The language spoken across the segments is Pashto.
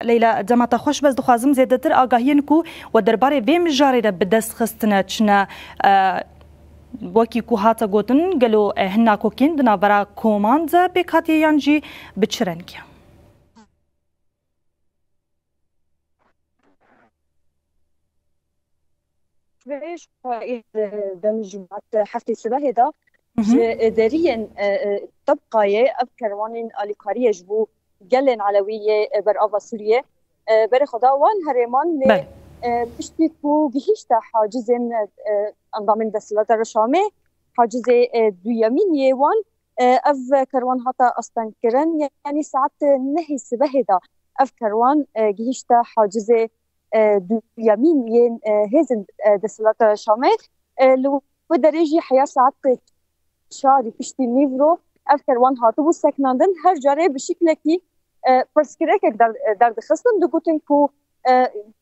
لیلا دمتا خوش بس دخوازم زیادتر آگاهین کو و درباره ویم جاری را بدست خستنه چنه وکی کو هاتا گوتن گلو هننا کوکین دنا برا کومانزا بکاتی یانجی بچرنگی باش دمجمعات حفتي سباهي دا داريا طبقاية أفكروانين أليكارية جبو جلن علوية برأفا سوريا بري خدا وان هرمان لي بشتكو جهيشتا حاجزين أنظامين دسلات الرشامي حاجزي دويامين يوان أف كروان هاتا أستنكرن يعني ساعات نهي سباهي دا أفكروان جهيشتا حاجزي دويامين ين هزن دسلات الرشامي لو بدرجة حياة ساعات شاري بشتي نيفرو أفكر وان هاتو سكناندن هر جاره بشكل كي برسكريك در دخستن دقوتن كو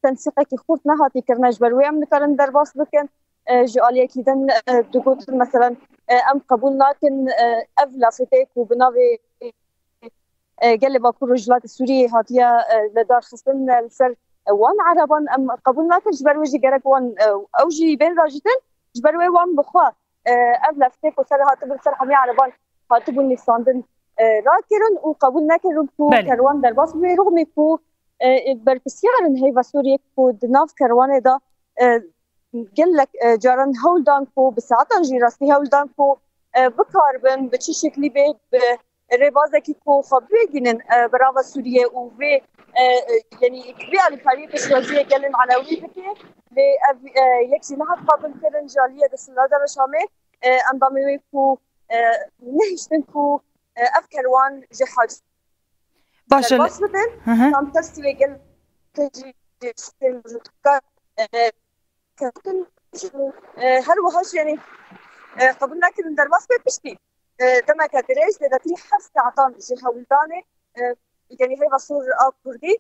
تنسيقه كي خورت نهاتي كرناج بروي أم نكرن در باس بكن جواليه كيدن دقوتن مثلا أم قبول لكن أفلا فتيك وبناوي قال باكو رجلات السورية هاتيا لدار خستن السر وان عربان أم قبول لكن جبروي جي جرك وان أوجي بين راجتن جبروي وان بخوا أفلا فتيك وسر هاتو بالسر حمي عربان هاتبو نيساندن راكرن وقبول نكرن كو كروان در باس رغم كو بربسيارن هيفا سوريا كو دناف كروان دا قل لك جارن هولدان كو بساعتان جي راستي هولدان كو بكاربن بچي شكلي به ريبازكي كو خبيجين برافا سوريا وفي يعني كبيرة الفريق السورية قلن علوي بكي يكسي نهض قابل كرن جالية دسلادة رشامي انضامي كو نهشتنكو أفكروان جحاج باشه هم تستوي قل تجي هل وهاش يعني قبل لكن درباس بيشتي تما كدريج لدتري حفظ عطان جهة ولداني يعني هي بصور كردي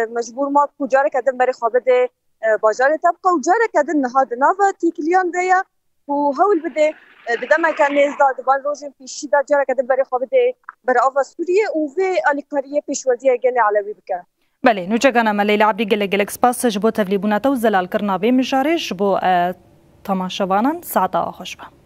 مجبور ما كجارة كدن بري خابده باجارة تبقى وجارة كدن هذا نافا تيكليان ديا وهول بده بدما كان نزداد دبان روزن في شدة جارة كده بري خابده برأفا سوريا وفي أليكارية بيشوازية جالي على بيبكا بله نوجانا مليلة عبدي جلك سباس جبو تفليبونا توزل الكرنابي مجاري جبو تماشوانا ساعتا خوشبه